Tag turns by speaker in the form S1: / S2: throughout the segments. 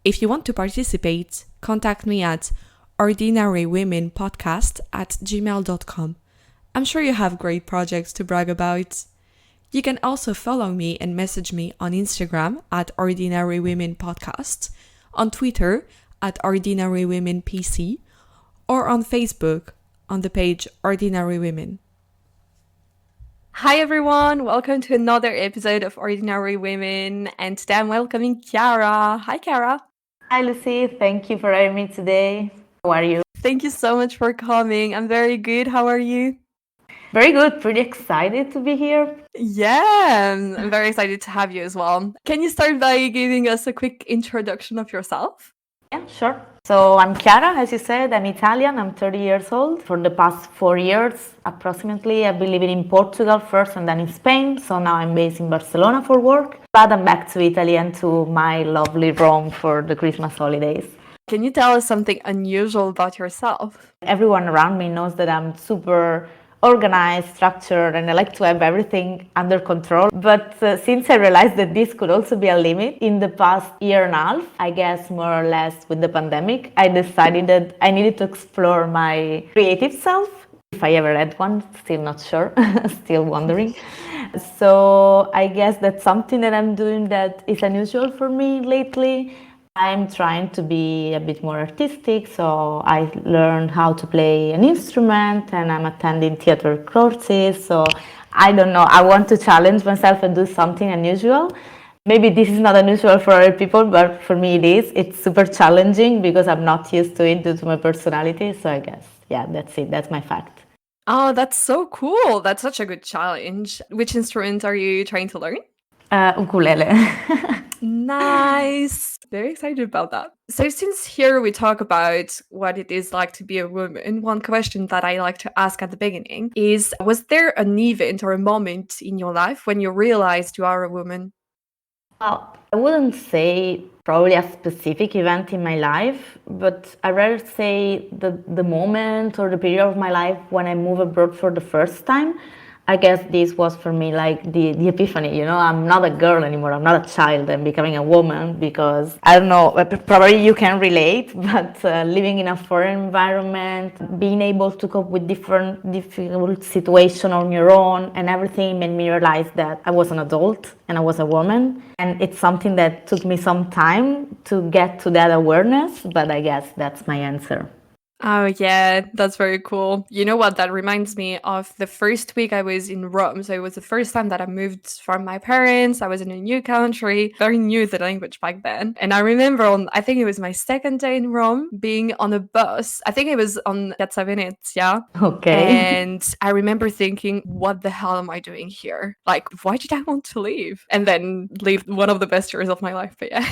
S1: If you want to participate, contact me at ordinarywomenpodcast@gmail.com. I'm sure you have great projects to brag about. You can also follow me and message me on Instagram at ordinarywomenpodcast, on Twitter at ordinarywomenpc, or on Facebook on the page Ordinary Women. Hi everyone, welcome to another episode of Ordinary Women, and today I'm welcoming Chiara. Hi Chiara.
S2: Hi Lucy, thank you for having me today. How are you?
S1: Thank you so much for coming. I'm very good. How are you?
S2: Very good, pretty excited to be here.
S1: Yeah, I'm very excited to have you as well. Can you start by giving us a quick introduction of yourself?
S2: Yeah, sure. So I'm Chiara, as you said, I'm Italian, I'm 30 years old. For the past 4 years, approximately, I've been living in Portugal first and then in Spain. So now I'm based in Barcelona for work. But I'm back to Italy and to my lovely Rome for the Christmas holidays.
S1: Can you tell us something unusual about yourself?
S2: Everyone around me knows that I'm super organized, structured, and I like to have everything under control. But since I realized that this could also be a limit in the past year and a half, I guess more or less with the pandemic, I decided that I needed to explore my creative self. If I ever had one, still not sure, still wondering. So I guess that's something that I'm doing that is unusual for me lately. I'm trying to be a bit more artistic, so I learned how to play an instrument and I'm attending theater courses. So I don't know, I want to challenge myself and do something unusual. Maybe this is not unusual for other people, but for me it is. It's super challenging because I'm not used to it due to my personality. So I guess, yeah, that's it. That's my fact.
S1: Oh, that's so cool. That's such a good challenge. Which instrument are you trying to learn?
S2: Ukulele.
S1: Nice. Very excited about that. So since here we talk about what it is like to be a woman, one question that I like to ask at the beginning is, was there an event or a moment in your life when you realized you are a woman?
S2: Well, I wouldn't say probably a specific event in my life, but I rather say the moment or the period of my life when I moved abroad for the first time. I guess this was for me like the epiphany, you know, I'm not a girl anymore, I'm not a child, I'm becoming a woman because, I don't know, probably you can relate, but living in a foreign environment, being able to cope with different difficult situations on your own and everything made me realize that I was an adult and I was a woman. And it's something that took me some time to get to that awareness, but I guess that's my answer.
S1: Oh, yeah, that's very cool. You know what? That reminds me of the first week I was in Rome. So it was the first time that I moved from my parents. I was in a new country, very new the language back then. And I remember I think it was my second day in Rome, being on a bus. I think it was on Piazza Venezia.
S2: Okay.
S1: And I remember thinking, what the hell am I doing here? Like, why did I want to leave? And then leave one of the best years of my life. But yeah.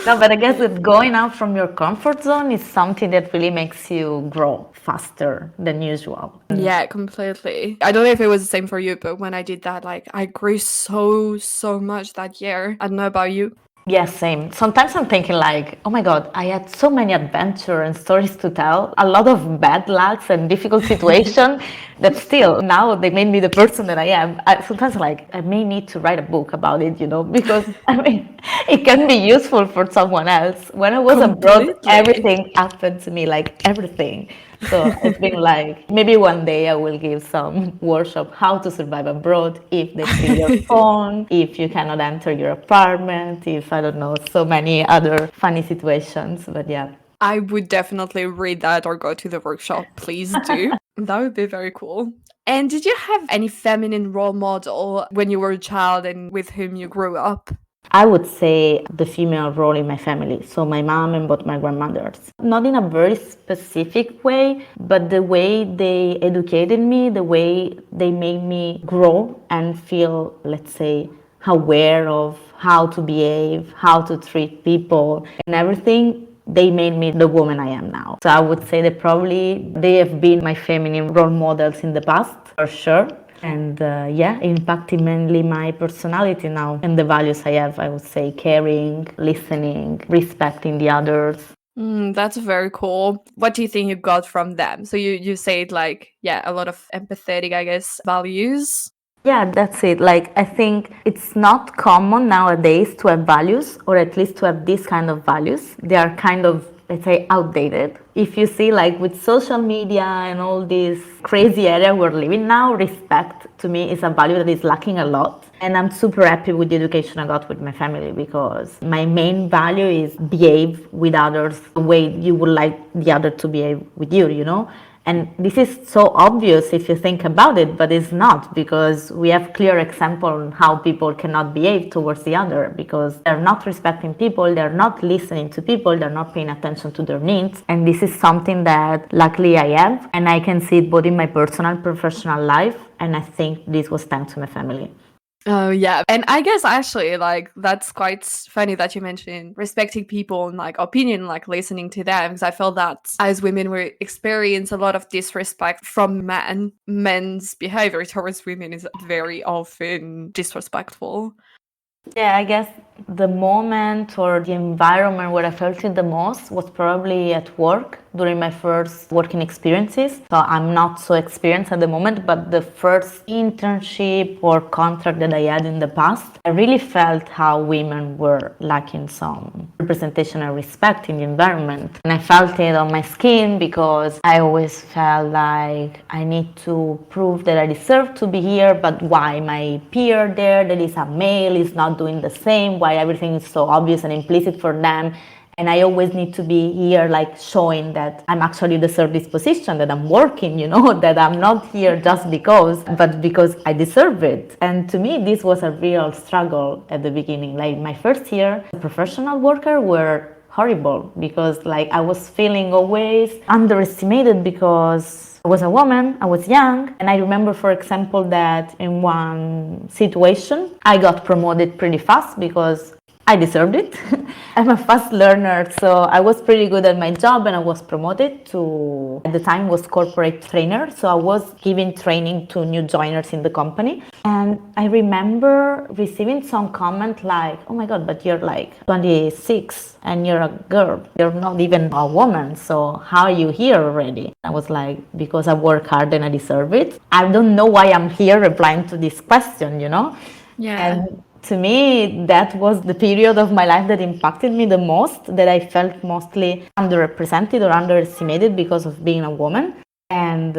S2: No, but I guess that going out from your comfort zone is something that really makes you grow faster than usual.
S1: Yeah, completely. I don't know if it was the same for you, but when I did that, like, I grew so much that year. I don't know about you.
S2: Yeah, same. Sometimes I'm thinking like, oh my God, I had so many adventure and stories to tell, a lot of bad lucks and difficult situations that still now they made me the person that I am. Sometimes like I may need to write a book about it, you know, because I mean, it can be useful for someone else. When I was abroad,
S1: Completely.
S2: everything happened to me, like everything. So it's been like maybe one day I will give some workshop how to survive abroad if they steal your phone, if you cannot enter your apartment, if I don't know, so many other funny situations. But yeah.
S1: I would definitely read that or go to the workshop. Please do. That would be very cool. And did you have any feminine role model when you were a child and with whom you grew up?
S2: I would say the female role in my family, so my mom and both my grandmothers. Not in a very specific way, but the way they educated me, the way they made me grow and feel, let's say, aware of how to behave, how to treat people, and everything. They made me the woman I am now. So I would say that probably they have been my feminine role models in the past, for sure. And yeah, impacting mainly my personality now and the values I have, I would say caring, listening, respecting the others.
S1: That's very cool. What do you think you got from them? So you said like, yeah, a lot of empathetic, I guess, values.
S2: Yeah, that's it. Like, I think it's not common nowadays to have values, or at least to have this kind of values. They are kind of, let's say, outdated. If you see, like, with social media and all this crazy area we're living now, respect to me is a value that is lacking a lot. And I'm super happy with the education I got with my family, because my main value is behave with others the way you would like the other to behave with you, you know? And this is so obvious if you think about it, but it's not, because we have clear example on how people cannot behave towards the other, because they're not respecting people, they're not listening to people, they're not paying attention to their needs. And this is something that luckily I have, and I can see it both in my personal and professional life. And I think this was thanks to my family.
S1: Oh yeah, and I guess actually like that's quite funny that you mentioned respecting people and like opinion, like listening to them, because I feel that as women we experience a lot of disrespect from men. Men's behavior towards women is very often disrespectful.
S2: Yeah, I guess the moment or the environment where I felt it the most was probably at work during my first working experiences. So I'm not so experienced at the moment, but the first internship or contract that I had in the past, I really felt how women were lacking some representation and respect in the environment. And I felt it on my skin, because I always felt like I need to prove that I deserve to be here, but why my peer there that is a male is not doing the same, why everything is so obvious and implicit for them, and I always need to be here like showing that I'm actually deserve this position, that I'm working, you know, that I'm not here just because, but because I deserve it. And to me this was a real struggle at the beginning. Like my first year as a professional worker were horrible, because like I was feeling always underestimated, because I was a woman, I was young, and I remember, for example, that in one situation I got promoted pretty fast because I deserved it. I'm a fast learner, so I was pretty good at my job, and I was promoted to, at the time was corporate trainer, so I was giving training to new joiners in the company. And I remember receiving some comment like, oh my god, but you're like 26 and you're a girl, you're not even a woman, so how are you here already? I was like, because I work hard and I deserve it. I don't know why I'm here replying to this question, you know?
S1: Yeah.
S2: And to me, that was the period of my life that impacted me the most, that I felt mostly underrepresented or underestimated because of being a woman. And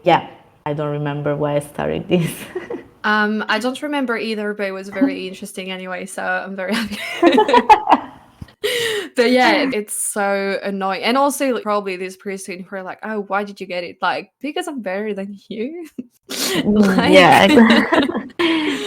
S2: yeah, I don't remember why I started this.
S1: I don't remember either, but it was very interesting anyway, so I'm very happy. But yeah, it's so annoying. And also like, probably this person who are like, oh, why did you get it? Like, because I'm better than you.
S2: Yeah,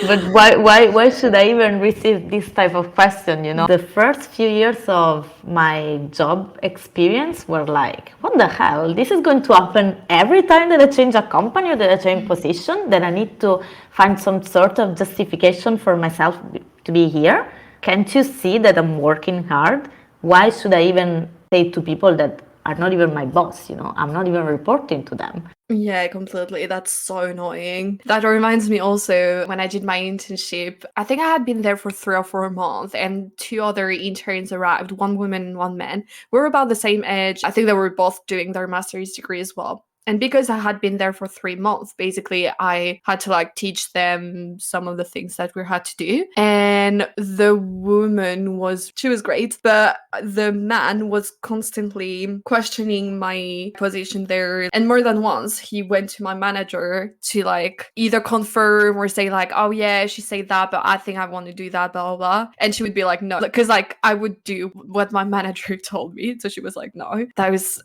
S2: but why should I even receive this type of question, you know? The first few years of my job experience were like, what the hell? This is going to happen every time that I change a company or that I change position, that I need to find some sort of justification for myself to be here. Can't you see that I'm working hard? Why should I even say to people that are not even my boss, you know? I'm not even reporting to them.
S1: Yeah, completely. That's so annoying. That reminds me also when I did my internship, I think I had been there for 3 or 4 months and two other interns arrived, one woman and one man. We were about the same age. I think they were both doing their master's degree as well. And because I had been there for 3 months, basically I had to like teach them some of the things that we had to do. And the woman she was great, but the man was constantly questioning my position there. And more than once, he went to my manager to like either confirm or say like, oh yeah, she said that, but I think I want to do that, blah, blah, blah. And she would be like, no, because like I would do what my manager told me. So she was like, no. That was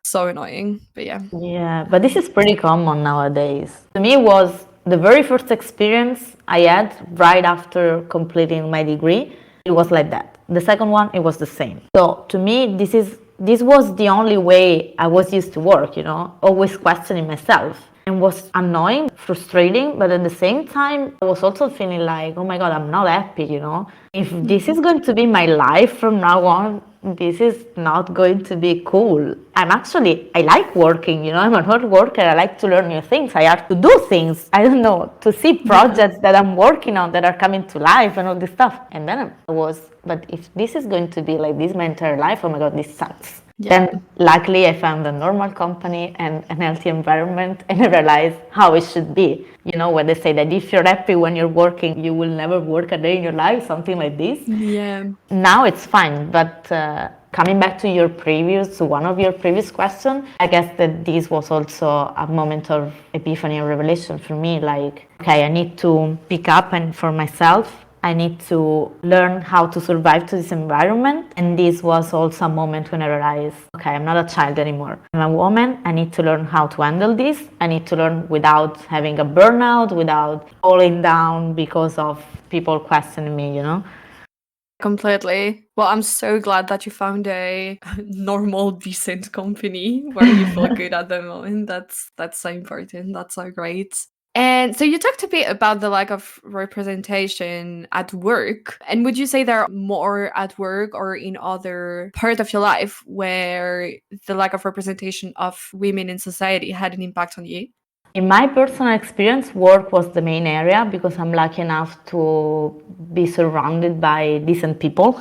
S1: so annoying. But yeah.
S2: Yeah, but this is pretty common nowadays. To me, it was the very first experience I had right after completing my degree. It was like that. The second one, it was the same. So to me, this was the only way I was used to work, you know, always questioning myself. And was annoying, frustrating, but at the same time, I was also feeling like, oh my god, I'm not happy, you know. If this is going to be my life from now on, this is not going to be cool. I like working, you know, I'm a hard worker, I like to learn new things, I have to do things, I don't know, to see projects that I'm working on that are coming to life and all this stuff. And then I was, but if this is going to be like this my entire life, oh my god, this sucks. Then luckily I found a normal company and an healthy environment, and I realized how it should be. You know, when they say that if you're happy when you're working, you will never work a day in your life, something like this.
S1: Yeah.
S2: Now it's fine, but coming back to one of your previous questions, I guess that this was also a moment of epiphany or revelation for me. Like, okay, I need to pick up and for myself, I need to learn how to survive to this environment. And this was also a moment when I realized, okay, I'm not a child anymore. I'm a woman. I need to learn how to handle this. I need to learn without having a burnout, without falling down because of people questioning me, you know?
S1: Completely. Well, I'm so glad that you found a normal, decent company where you feel good at the moment. That's so important. That's so great. And so you talked a bit about the lack of representation at work. And would you say there are more at work or in other part of your life where the lack of representation of women in society had an impact on you?
S2: In my personal experience, work was the main area because I'm lucky enough to be surrounded by decent people.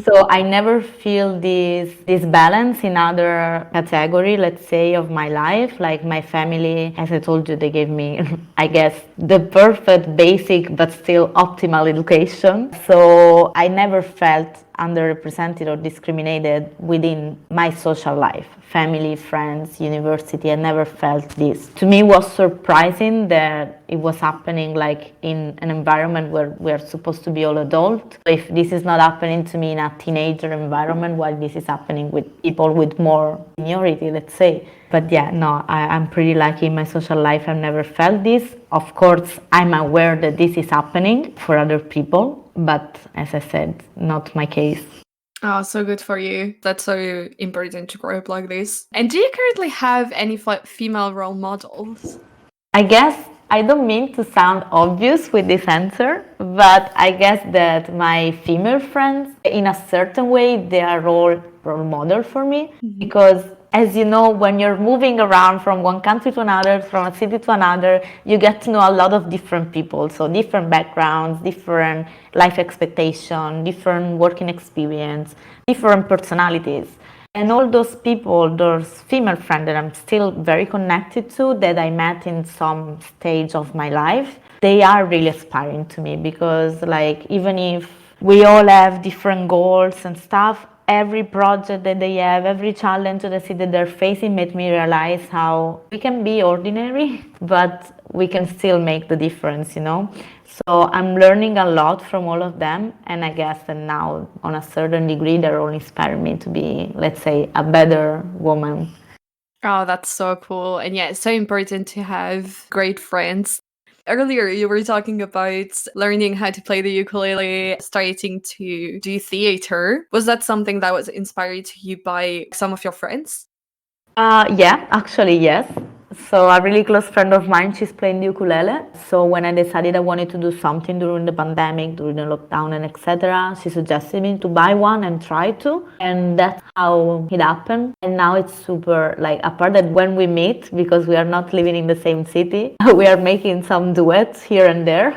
S2: So I never feel this balance in other category, let's say, of my life. Like my family, as I told you, they gave me, I guess, the perfect basic but still optimal education. So I never felt underrepresented or discriminated within my social life, family, friends, university. I never felt this. To me, it was surprising that it was happening like in an environment where we are supposed to be all adult. If this is not happening to me in a teenager environment, why this is happening with people with more seniority, let's say. But yeah, no, I'm pretty lucky in my social life. I've never felt this. Of course, I'm aware that this is happening for other people, but as I said, not my case.
S1: Oh, so good for you. That's so important to grow up like this. And do you currently have any female role models?
S2: I guess I don't mean to sound obvious with this answer, but I guess that my female friends, in a certain way, they are role model for me because as you know, when you're moving around from one country to another, from a city to another, you get to know a lot of different people. So different backgrounds, different life expectation, different working experience, different personalities. And all those people, those female friends that I'm still very connected to, that I met in some stage of my life, they are really inspiring to me because like even if we all have different goals and stuff, every project that they have, every challenge that I see that they're facing made me realize how we can be ordinary, but we can still make the difference, you know? So I'm learning a lot from all of them, and I guess that now, on a certain degree, they're all inspiring me to be, let's say, a better woman.
S1: Oh, that's so cool. And yeah, it's so important to have great friends. Earlier, you were talking about learning how to play the ukulele, starting to do theater. Was that something that was inspired to you by some of your friends?
S2: Yeah, actually, yes. So a really close friend of mine, she's playing the ukulele. So when I decided I wanted to do something during the pandemic, during the lockdown and etc., she suggested me to buy one and try to. And that's how it happened. And now it's super, like, apart that when we meet, because we are not living in the same city, we are making some duets here and there.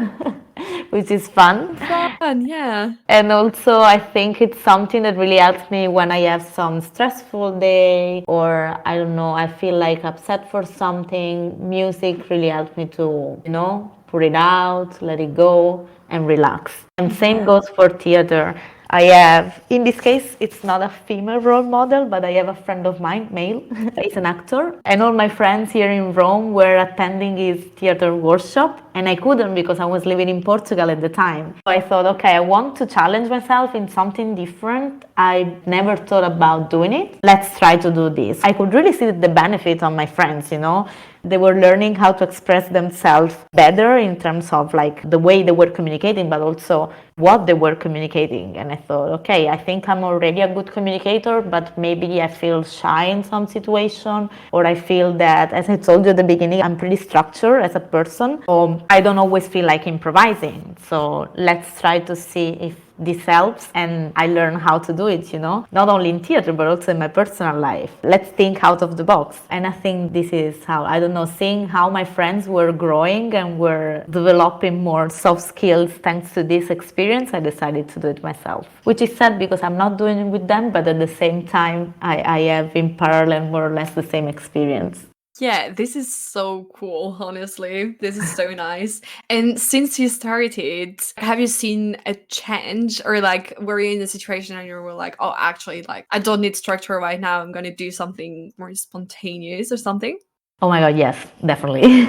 S2: Which is fun.
S1: Fun, yeah.
S2: And also, I think it's something that really helps me when I have some stressful day or I don't know, I feel like upset for something. Music really helps me to, you know, put it out, let it go, and relax. And same goes for theater. I have, in this case, it's not a female role model, but I have a friend of mine, male, he's an actor. And all my friends here in Rome were attending his theater workshop, and I couldn't because I was living in Portugal at the time. So I thought, okay, I want to challenge myself in something different. I never thought about doing it. Let's try to do this. I could really see the benefit on my friends, you know. They were learning how to express themselves better in terms of like the way they were communicating, but also what they were communicating. And I thought, okay, I think I'm already a good communicator, but maybe I feel shy in some situation, or I feel that, as I told you at the beginning, I'm pretty structured as a person. So I don't always feel like improvising. So let's try to see if this helps and I learn how to do it, not only in theater, but also in my personal life. Let's think out of the box. And I think this is how, I don't know, seeing how my friends were growing and were developing more soft skills thanks to this experience, I decided to do it myself. Which is sad because I'm not doing it with them, but at the same time, I have in parallel more or less the same experience.
S1: Yeah, this is so cool, honestly. This is so nice. And since you started, have you seen a change, or like were you in a situation and you were like, oh, actually, like I don't need structure right now. I'm going to do something more spontaneous or something?
S2: Oh my God, yes, definitely.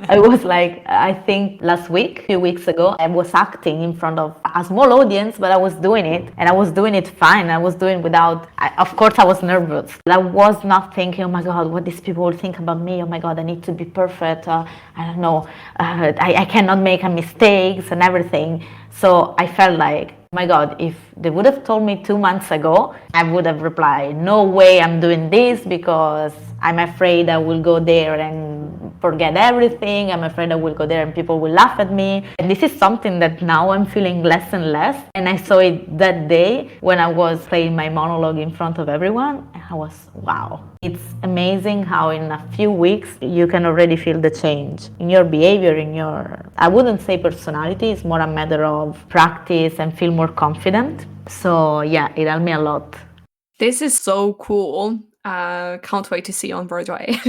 S2: I was like, I think last week, a few weeks ago, I was acting in front of a small audience, but I was doing it and I was doing it fine. I was doing of course, I was nervous. I was not thinking, oh my God, what these people will think about me. Oh my God, I need to be perfect. I don't know. I cannot make a mistakes and everything. So I felt like, oh my God, if they would have told me 2 months ago, I would have replied, no way I'm doing this because I'm afraid I will go there and forget everything. I'm afraid I will go there and people will laugh at me. And this is something that now I'm feeling less and less. And I saw it that day when I was playing my monologue in front of everyone. And I was, wow. It's amazing how in a few weeks you can already feel the change in your behavior, I wouldn't say personality, it's more a matter of practice and feel more confident. So yeah, it helped me a lot.
S1: This is so cool. Can't wait to see you on Broadway.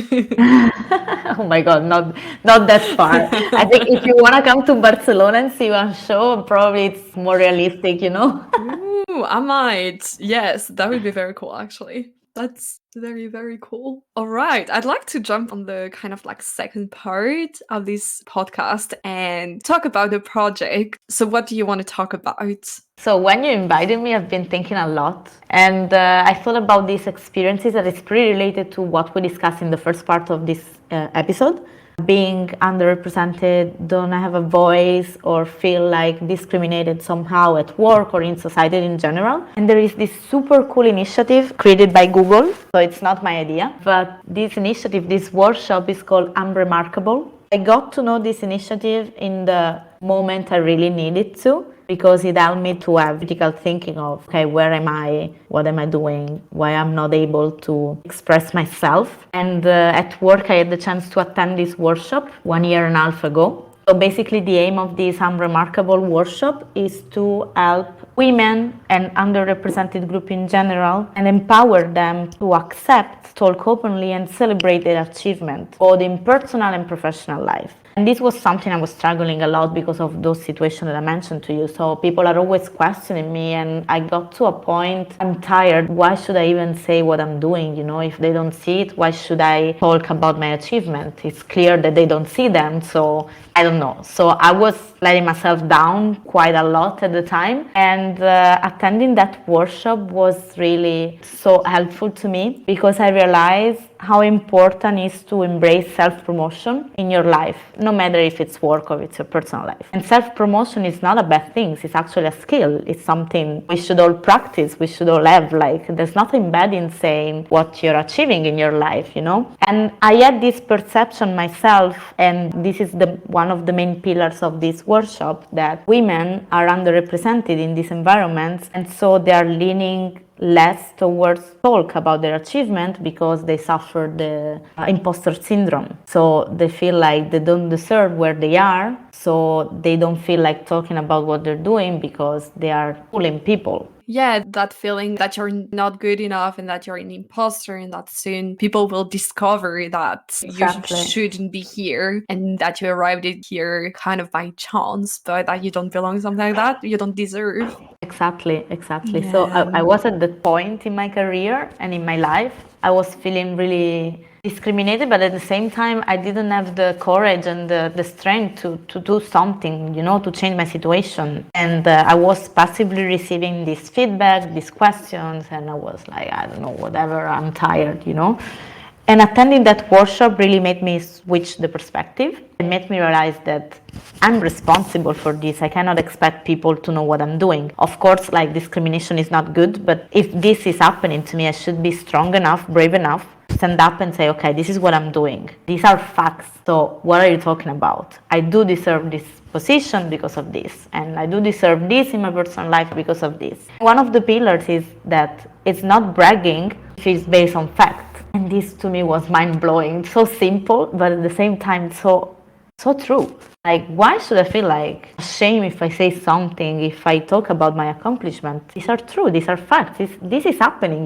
S2: Oh my God, not that far. I think if you want to come to Barcelona and see one show, probably it's more realistic,
S1: Ooh, I might. Yes, that would be very cool, actually. That's very, very cool. All right. I'd like to jump on the kind of like second part of this podcast and talk about the project. So, what do you want to talk about?
S2: So when you invited me, I've been thinking a lot. And I thought about these experiences that is pretty related to what we discussed in the first part of this episode. Being underrepresented, don't have a voice, or feel like discriminated somehow at work or in society in general. And there is this super cool initiative created by Google. So it's not my idea, but this initiative, this workshop is called Unremarkable. I got to know this initiative in the moment I really needed to, because it helped me to have critical thinking of, okay, where am I? What am I doing? Why I'm not able to express myself? And at work, I had the chance to attend this workshop 1.5 years ago. So basically, the aim of this Unremarkable workshop is to help women and underrepresented groups in general and empower them to accept, talk openly, and celebrate their achievement, both in personal and professional life. And this was something I was struggling a lot because of those situations that I mentioned to you. So people are always questioning me, and I got to a point, I'm tired. Why should I even say what I'm doing? If they don't see it, why should I talk about my achievement? It's clear that they don't see them, so I don't know. So I was letting myself down quite a lot at the time. And attending that workshop was really so helpful to me, because I realized how important it is to embrace self-promotion in your life, no matter if it's work or it's your personal life. And self-promotion is not a bad thing. It's actually a skill. It's something we should all practice. We should all have. There's nothing bad in saying what you're achieving in your life, And I had this perception myself, and this is one of the main pillars of this workshop, that women are underrepresented in these environments, and so they are leaning less towards talk about their achievement because they suffer the imposter syndrome. So they feel like they don't deserve where they are, so they don't feel like talking about what they're doing because they are fooling people.
S1: Yeah, that feeling that you're not good enough and that you're an imposter, and that soon people will discover that
S2: Exactly.
S1: you shouldn't be here and that you arrived here kind of by chance, but that you don't belong, something like that, you don't deserve.
S2: Exactly.
S1: Yeah.
S2: So I was at that point in my career and in my life. I was feeling really discriminated, but at the same time, I didn't have the courage and the strength to do something, to change my situation. And I was passively receiving this feedback, these questions, and I was like, I don't know, whatever, I'm tired, And attending that workshop really made me switch the perspective. It made me realize that I'm responsible for this. I cannot expect people to know what I'm doing. Of course, discrimination is not good, but if this is happening to me, I should be strong enough, brave enough stand up and say, okay, this is what I'm doing. These are facts. So what are you talking about? I do deserve this position because of this, and I do deserve this in my personal life because of this. One of the pillars is that it's not bragging if it's based on fact. And this to me was mind-blowing. So simple, but at the same time so true. Like, why should I feel like shame if I say something, if I talk about my accomplishment? These are true, these are facts, this is happening,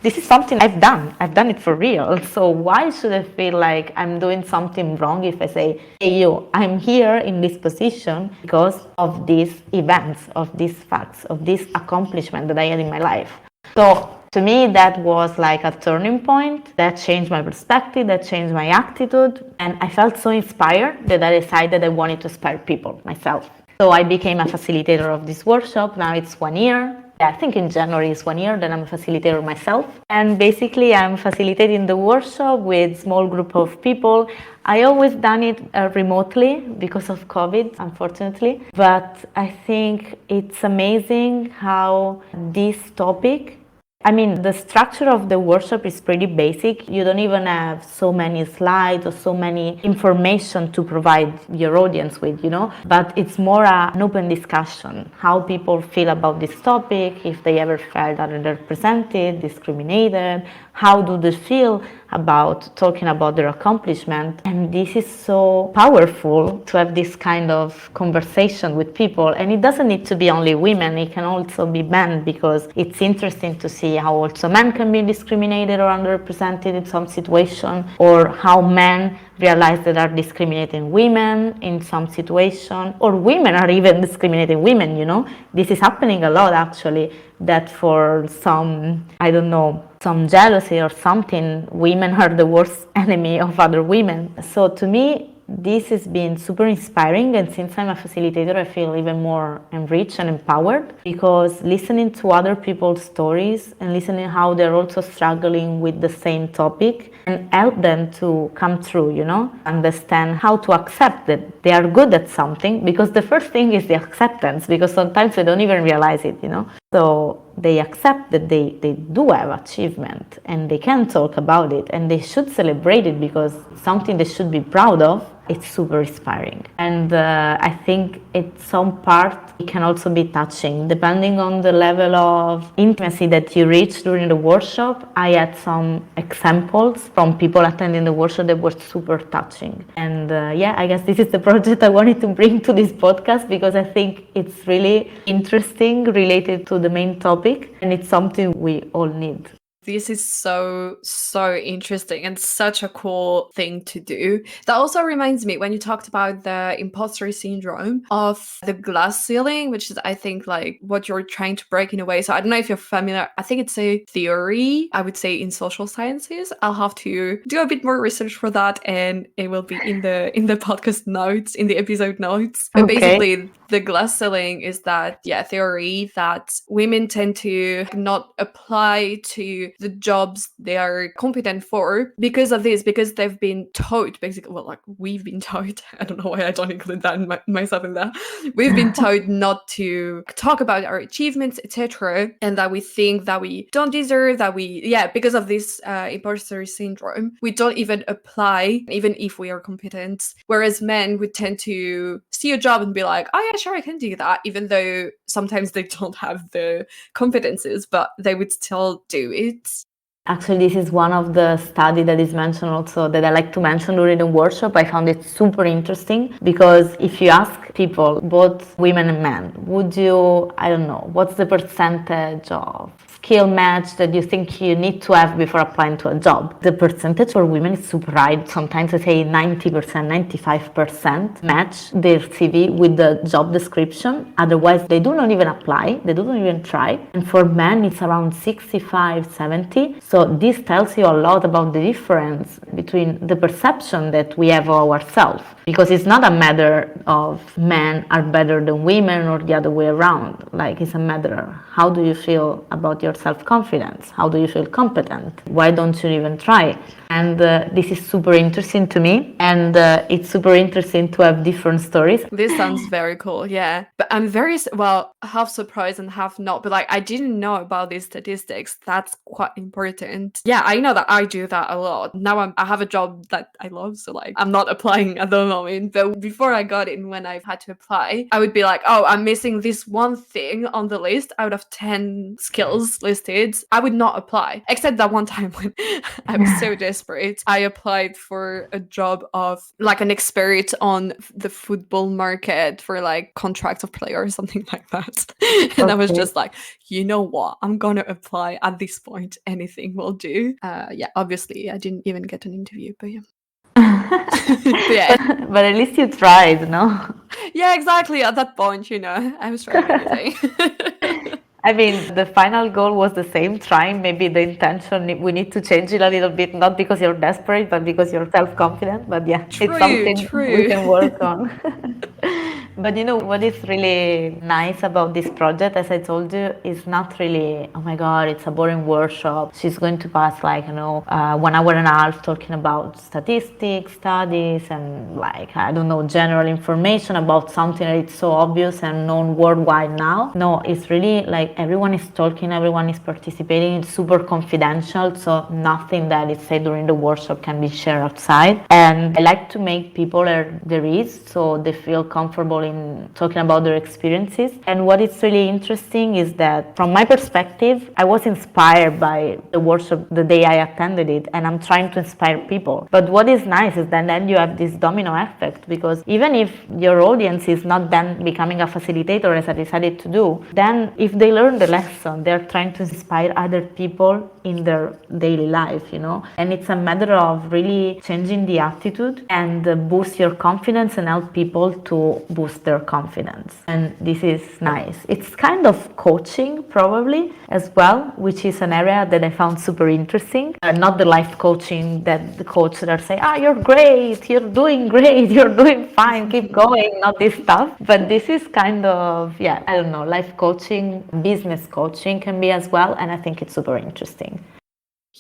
S2: This is something I've done it for real. So why should I feel like I'm doing something wrong if I say, hey you, I'm here in this position because of these events, of these facts, of this accomplishment that I had in my life? So to me, that was like a turning point that changed my perspective, that changed my attitude. And I felt so inspired that I decided I wanted to inspire people myself. So I became a facilitator of this workshop. Now it's 1 year. I think in January is 1 year that I'm a facilitator myself. And basically I'm facilitating the workshop with small group of people. I always done it remotely because of COVID, unfortunately. But I think it's amazing how this topic, the structure of the workshop is pretty basic. You don't even have so many slides or so many information to provide your audience with, But it's more an open discussion, how people feel about this topic, if they ever felt underrepresented, discriminated, how do they feel about talking about their accomplishment. And this is so powerful to have this kind of conversation with people. And it doesn't need to be only women, it can also be men, because it's interesting to see how also men can be discriminated or underrepresented in some situation, or how men realize that are discriminating women in some situation, or women are even discriminating women, This is happening a lot actually, that for some, some jealousy or something, women are the worst enemy of other women. So to me, this has been super inspiring, and since I'm a facilitator, I feel even more enriched and empowered, because listening to other people's stories and listening how they're also struggling with the same topic and help them to come through, understand how to accept that they are good at something, because the first thing is the acceptance, because sometimes they don't even realize it, So they accept that they do have achievement and they can talk about it and they should celebrate it because it's something they should be proud of. It's super inspiring. And I think at some part it can also be touching, depending on the level of intimacy that you reach during the workshop. I had some examples from people attending the workshop that were super touching. And I guess this is the project I wanted to bring to this podcast, because I think it's really interesting, related to the main topic, and it's something we all need.
S1: This is so interesting and such a cool thing to do. That also reminds me, when you talked about the imposter syndrome, of the glass ceiling, which is, I think, like what you're trying to break in a way. So I don't know if you're familiar. I think it's a theory, I would say, in social sciences. I'll have to do a bit more research for that, and it will be in the podcast notes, in the episode notes. But basically, the glass ceiling is that theory that women tend to not apply to the jobs they are competent for because of this, because they've been taught, basically, we've been taught, I don't know why I don't include that in myself in that, we've been taught not to talk about our achievements, etc., and that we think that we don't deserve, that because of this imposter syndrome, we don't even apply, even if we are competent, whereas men would tend to see a job and be like, oh yeah, sure, I can do that, even though sometimes they don't have the competences, but they would still do it.
S2: Actually, this is one of the studies that is mentioned also, that I like to mention during the workshop. I found it super interesting, because if you ask people, both women and men, would you, what's the percentage of skill match that you think you need to have before applying to a job? The percentage for women is super high. Sometimes I say 90%, 95% match their CV with the job description. Otherwise, they do not even apply. They don't even try. And for men, it's around 65, 70. So this tells you a lot about the difference between the perception that we have of ourselves. Because it's not a matter of men are better than women or the other way around. Like, it's a matter, how do you feel about your self-confidence? How do you feel competent? Why don't you even try? And this is super interesting to me, and it's super interesting to have different stories.
S1: This sounds very cool, yeah. But I'm very, half surprised and half not, but I didn't know about these statistics. That's quite important. important. Yeah, I know that I do that a lot. Now I have a job that I love, so like I'm not applying at the moment. But before I got in, when I've had to apply, I would be like, oh, I'm missing this one thing on the list out of 10 skills listed. I would not apply, except that one time when I was so desperate. I applied for a job of like an expert on the football market for like contracts of players, something like that. And I was just like, you know what? I'm gonna apply at this point. Anything will do. Yeah, obviously I didn't even get an interview, but yeah. But yeah.
S2: But at least you tried, no?
S1: Yeah, exactly. At that point, I was trying anything.
S2: I mean, the final goal was the same, trying. Maybe the intention, we need to change it a little bit, not because you're desperate, but because you're self-confident. But yeah, it's something we can work on. But what is really nice about this project, as I told you, is not really, oh my God, it's a boring workshop. She's going to pass like, 1 hour and a half talking about statistics, studies, and like, I don't know, general information about something that is so obvious and known worldwide now. No, it's really like everyone is talking, everyone is participating. It's super confidential, so nothing that is said during the workshop can be shared outside. And I like to make people there is, so they feel comfortable in talking about their experiences. And what is really interesting is that from my perspective, I was inspired by the workshop the day I attended it, and I'm trying to inspire people. But what is nice is that then you have this domino effect, because even if your audience is not then becoming a facilitator, as I decided to do, then if they learn the lesson, they're trying to inspire other people in their daily life, and it's a matter of really changing the attitude and boost your confidence and help people to boost their confidence. And this is nice. It's kind of coaching probably as well, which is an area that I found super interesting. Not the life coaching that the coach that say, you're great, you're doing great, you're doing fine, keep going, not this stuff. But this is kind of, I don't know, life coaching, business coaching can be as well. And I think it's super interesting.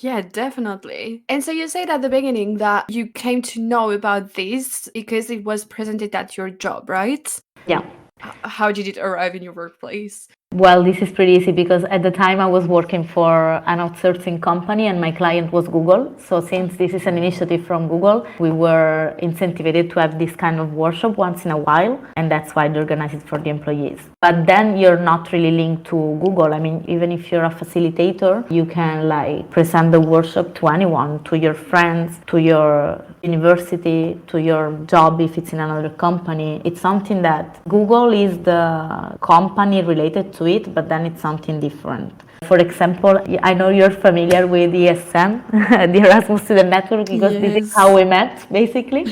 S1: Yeah, definitely. And so you said at the beginning that you came to know about this because it was presented at your job, right?
S2: Yeah.
S1: How did it arrive in your workplace?
S2: Well, this is pretty easy because at the time I was working for an outsourcing company and my client was Google. So since this is an initiative from Google, we were incentivized to have this kind of workshop once in a while, and that's why they organize it for the employees. But then you're not really linked to Google. I mean, even if you're a facilitator, you can like present the workshop to anyone, to your friends, to your university, to your job if it's in another company. It's something that Google is the company related to it, but then it's something different. For example, I know you're familiar with ESM, the Erasmus Student Network, because this is how we met, basically.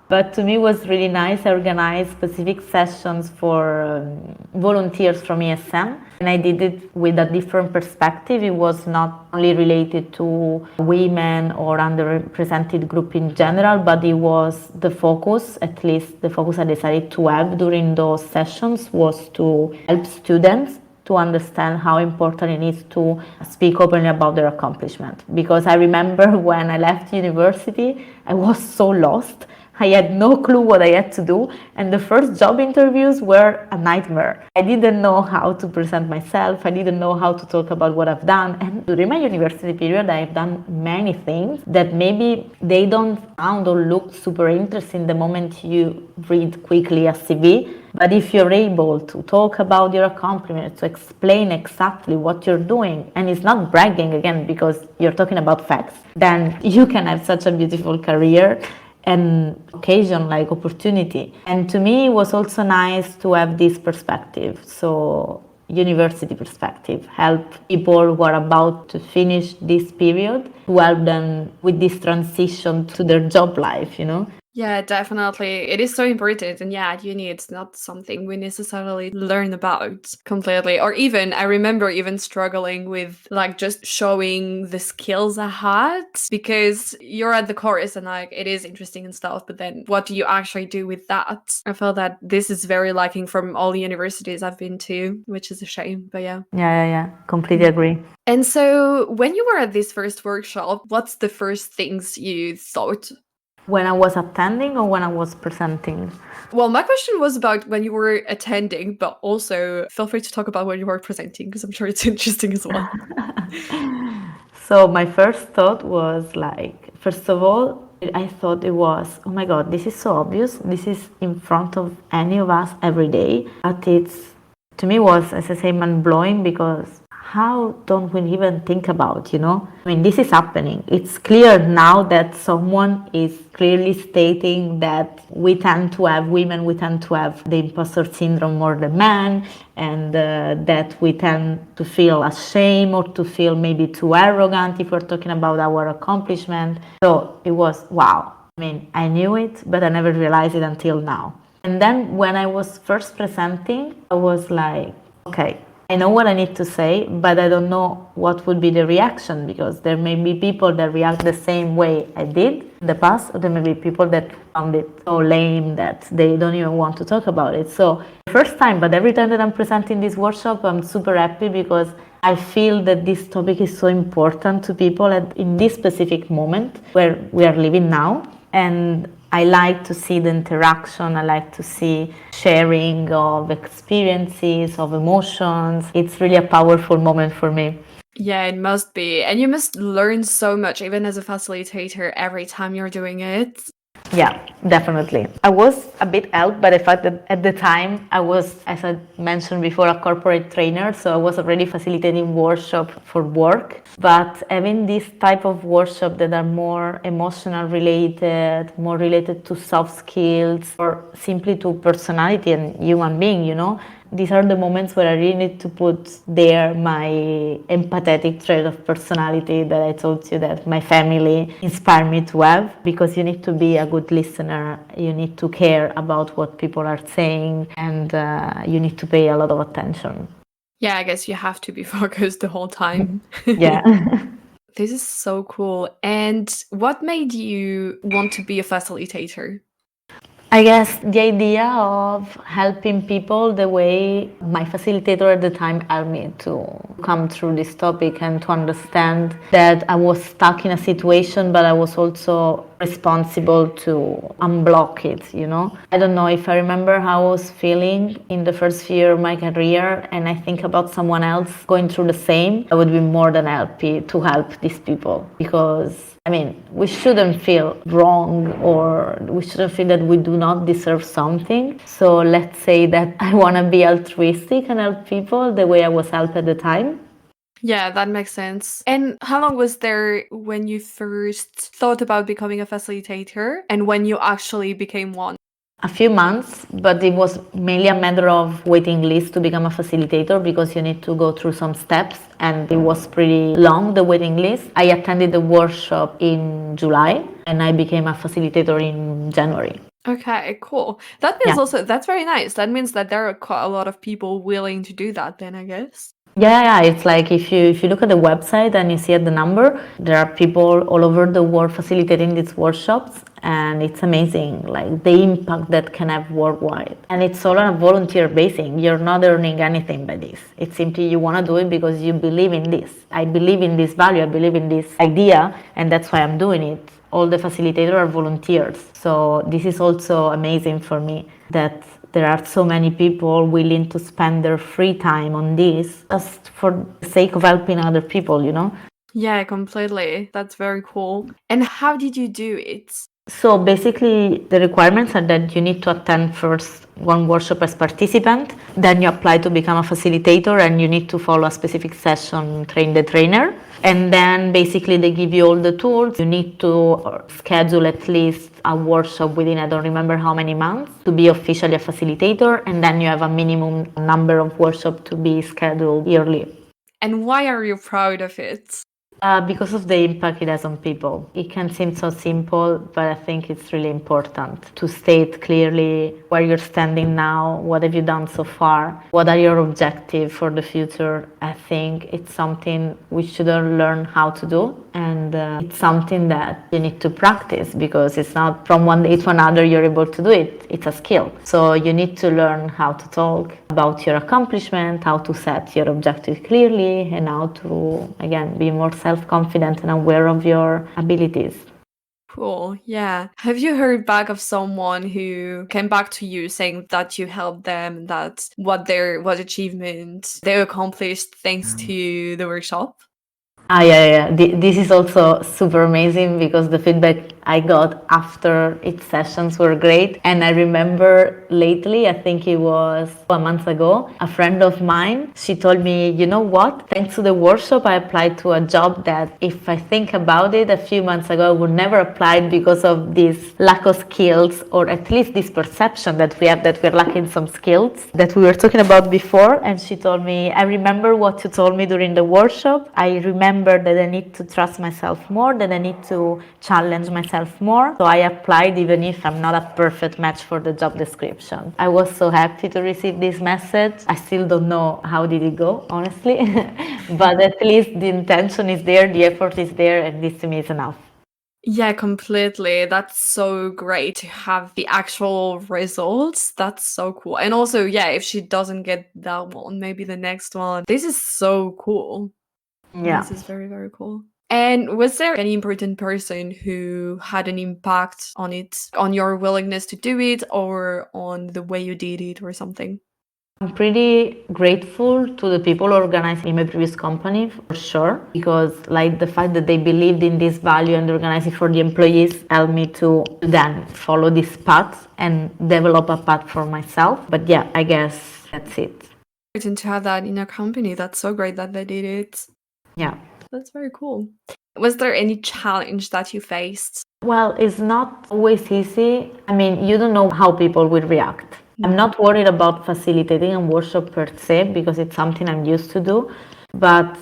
S2: But to me, it was really nice. I organized specific sessions for volunteers from ESM, and I did it with a different perspective. It was not only related to women or underrepresented group in general, but it was the focus, at least the focus I decided to have during those sessions was to help students to understand how important it is to speak openly about their accomplishment. Because I remember when I left university, I was so lost. I had no clue what I had to do, and the first job interviews were a nightmare. I didn't know how to present myself, I didn't know how to talk about what I've done, and during my university period I've done many things that maybe they don't sound or look super interesting the moment you read quickly a CV. But if you're able to talk about your accomplishments, to explain exactly what you're doing, and it's not bragging again because you're talking about facts, then you can have such a beautiful career and occasion like opportunity. And to me it was also nice to have this perspective, so university perspective, help people who are about to finish this period, to help them with this transition to their job life,
S1: Yeah, definitely. It is so important. And yeah, at uni, it's not something we necessarily learn about completely. Or even, I remember even struggling with like just showing the skills I had, because you're at the course and like it is interesting and stuff. But then what do you actually do with that? I felt that this is very lacking from all the universities I've been to, which is a shame. But yeah.
S2: Yeah. Completely agree.
S1: And so when you were at this first workshop, what's the first things you thought?
S2: When I was attending or when I was presenting?
S1: Well, my question was about when you were attending, but also feel free to talk about when you were presenting, because I'm sure it's interesting as well.
S2: So my first thought was like, first of all, I thought it was, oh my God, this is so obvious. This is in front of any of us every day. But to me was, as I say, mind blowing because how don't we even think about, I mean, this is happening. It's clear now that someone is clearly stating that we tend to have the imposter syndrome more than men, and that we tend to feel ashamed or to feel maybe too arrogant if we're talking about our accomplishment. So it was, wow. I mean, I knew it, but I never realized it until now. And then when I was first presenting, I was like, okay, I know what I need to say, but I don't know what would be the reaction, because there may be people that react the same way I did in the past, or there may be people that found it so lame that they don't even want to talk about it. So the first time, but every time that I'm presenting this workshop, I'm super happy because I feel that this topic is so important to people in this specific moment where we are living now. And I like to see the interaction, I like to see sharing of experiences, of emotions. It's really a powerful moment for me.
S1: Yeah, it must be. And you must learn so much, even as a facilitator, every time you're doing it.
S2: Yeah, definitely. I was a bit helped by the fact that at the time I was, as I mentioned before, a corporate trainer, so I was already facilitating workshop for work. But having this type of workshop that are more emotional related, more related to soft skills, or simply to personality and human being, these are the moments where I really need to put there my empathetic trait of personality that I told you that my family inspired me to have, because you need to be a good listener, you need to care about what people are saying, and you need to pay a lot of attention.
S1: Yeah, I guess you have to be focused the whole time.
S2: Yeah.
S1: This is so cool. And what made you want to be a facilitator?
S2: I guess the idea of helping people the way my facilitator at the time helped me to come through this topic and to understand that I was stuck in a situation, but I was also responsible to unblock it. I don't know if I remember how I was feeling in the first year of my career, and I think about someone else going through the same, I would be more than happy to help these people, because I mean, we shouldn't feel wrong, or we shouldn't feel that we do not deserve something. So let's say that I want to be altruistic and help people the way I was helped at the time.
S1: Yeah, that makes sense. And how long was there when you first thought about becoming a facilitator and when you actually became one?
S2: A few months, but it was mainly a matter of waiting list to become a facilitator, because you need to go through some steps, and it was pretty long, the waiting list. I attended the workshop in July and I became a facilitator in January.
S1: Okay, cool. That means
S2: Yeah.
S1: also, that's very nice. That means that there are quite a lot of people willing to do that then, I guess.
S2: Yeah, it's like if you look at the website and you see at the number, there are people all over the world facilitating these workshops, and it's amazing, like the impact that can have worldwide. And it's all on a volunteer basis. You're not earning anything by this. It's simply you want to do it because you believe in this. I believe in this value, I believe in this idea, and that's why I'm doing it. All the facilitators are volunteers. So this is also amazing for me, that there are so many people willing to spend their free time on this just for the sake of helping other people.
S1: Yeah, completely. That's very cool. And how did you do it?
S2: So basically, the requirements are that you need to attend first one workshop as participant, then you apply to become a facilitator, and you need to follow a specific session, train the trainer. And then basically they give you all the tools. You need to schedule at least a workshop within, I don't remember how many months, to be officially a facilitator, and then you have a minimum number of workshops to be scheduled yearly.
S1: And why are you proud of it?
S2: Because of the impact it has on people. It can seem so simple, but I think it's really important to state clearly where you're standing now, what have you done so far, what are your objectives for the future. I think it's something we should all learn how to do, and it's something that you need to practice, because it's not from one day to another you're able to do it. It's a skill. So you need to learn how to talk about your accomplishment, how to set your objective clearly, and how to, again, be more self-confident and aware of your abilities.
S1: Cool. Yeah. Have you heard back of someone who came back to you saying that you helped them, that what achievement they accomplished thanks to the workshop?
S2: Yeah. This is also super amazing because the feedback I got after its sessions were great. And I remember lately, I think it was a month ago, a friend of mine, she told me, you know what? Thanks to the workshop, I applied to a job that if I think about it, a few months ago, I would never apply because of this lack of skills, or at least this perception that we have that we're lacking some skills that we were talking about before. And she told me, I remember what you told me during the workshop. I remember that I need to trust myself more, that I need to challenge myself more. So I applied even if I'm not a perfect match for the job description. I was so happy to receive this message. I still don't know how did it go, honestly, but at least the intention is there, the effort is there, and this to me is enough.
S1: Yeah, completely. That's so great to have the actual results. That's so cool. And also, yeah, if she doesn't get that one, maybe the next one. This is so cool.
S2: Yeah.
S1: This is very, very cool. And was there any important person who had an impact on it, on your willingness to do it, or on the way you did it, or something?
S2: I'm pretty grateful to the people organizing in my previous company for sure, because like the fact that they believed in this value and organizing for the employees helped me to then follow this path and develop a path for myself. But yeah, I guess that's it.
S1: Important to have that in a company. That's so great that they did it.
S2: Yeah.
S1: That's very cool. Was there any challenge that you faced?
S2: Well, it's not always easy. I mean, you don't know how people will react. I'm not worried about facilitating a workshop per se because it's something I'm used to do. But,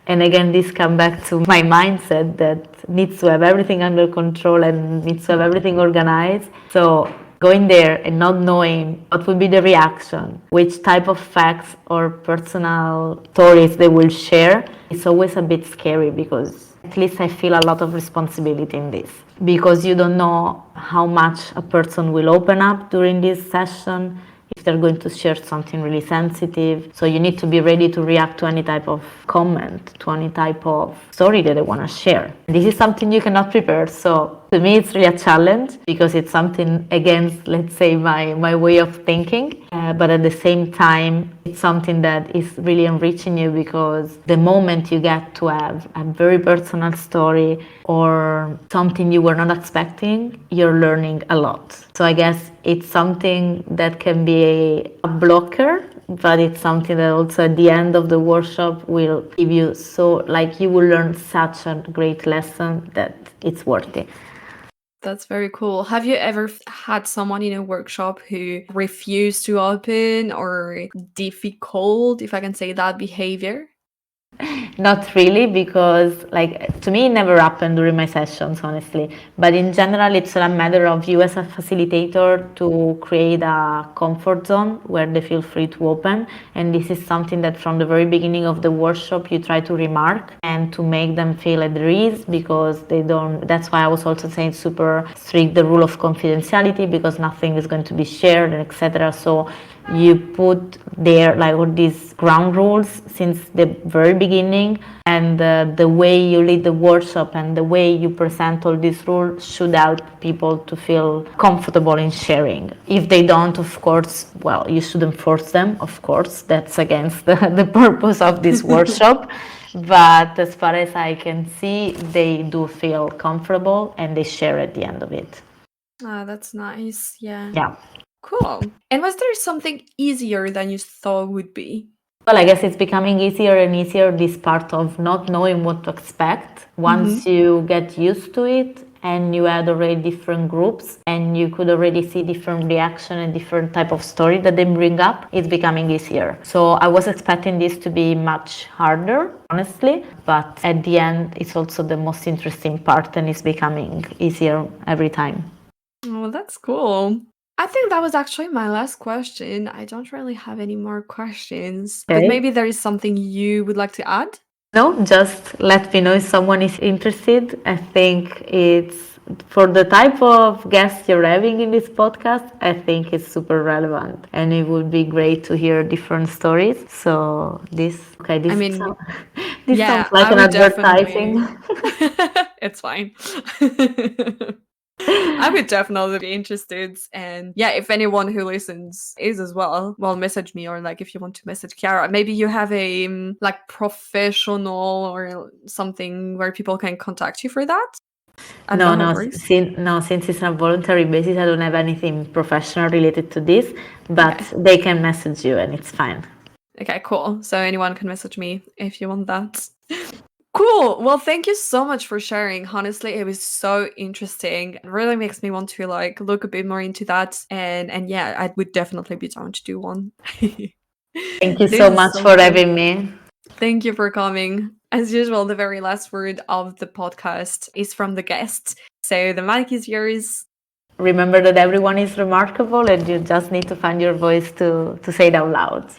S2: and again, this comes back to my mindset that needs to have everything under control and needs to have everything organized. So going there and not knowing what will be the reaction, which type of facts or personal stories they will share, is always a bit scary because at least I feel a lot of responsibility in this. Because you don't know how much a person will open up during this session, if they're going to share something really sensitive. So you need to be ready to react to any type of comment, to any type of story that they want to share. This is something you cannot prepare. So to me, it's really a challenge because it's something against, let's say, my way of thinking. But at the same time, it's something that is really enriching you because the moment you get to have a very personal story or something you were not expecting, you're learning a lot. So I guess it's something that can be a blocker, but it's something that also at the end of the workshop will give you you will learn such a great lesson that it's worth it.
S1: That's very cool. Have you ever had someone in a workshop who refused to open or difficult, if I can say that, behavior?
S2: Not really, because like to me it never happened during my sessions, honestly. But in general, it's a matter of you as a facilitator to create a comfort zone where they feel free to open. And this is something that from the very beginning of the workshop you try to remark and to make them feel at ease because they don't. That's why I was also saying super strict the rule of confidentiality because nothing is going to be shared and etc. So you put there like all these ground rules since the very beginning, and the way you lead the workshop and the way you present all these rules should help people to feel comfortable in sharing. If they don't, of course, well, you shouldn't force them, of course, that's against the purpose of this workshop. But as far as I can see, they do feel comfortable and they share at the end of it.
S1: Ah, that's nice. Yeah.
S2: Yeah.
S1: Cool. And was there something easier than you thought would be?
S2: Well, I guess it's becoming easier and easier, this part of not knowing what to expect. Once you get used to it and you had already different groups and you could already see different reaction and different type of story that they bring up, it's becoming easier. So I was expecting this to be much harder, honestly, but at the end, it's also the most interesting part and it's becoming easier every time.
S1: Oh, that's cool. I think that was actually my last question. I don't really have any more questions, but
S2: Okay.
S1: maybe there is something you would like to add?
S2: No, just let me know if someone is interested. I think it's for the type of guests you're having in this podcast, I think it's super relevant and it would be great to hear different stories. So this
S1: I mean,
S2: this
S1: yeah,
S2: sounds like
S1: I
S2: an
S1: would
S2: advertising.
S1: definitely. It's fine. I would definitely be interested. And yeah, if anyone who listens is as well, well, message me, or like if you want to message Chiara, maybe you have a like professional or something where people can contact you for that. I don't know how it works.
S2: Since it's on a voluntary basis, I don't have anything professional related to this, but they can message you and it's fine.
S1: Okay, cool. So anyone can message me if you want that. Cool. Well, thank you so much for sharing. Honestly, it was so interesting. It really makes me want to like look a bit more into that. And yeah, I would definitely be down to do one.
S2: Thank you so much for having me.
S1: Thank you for coming. As usual, the very last word of the podcast is from the guest. So the mic is yours.
S2: Remember that everyone is remarkable and you just need to find your voice to say it out loud.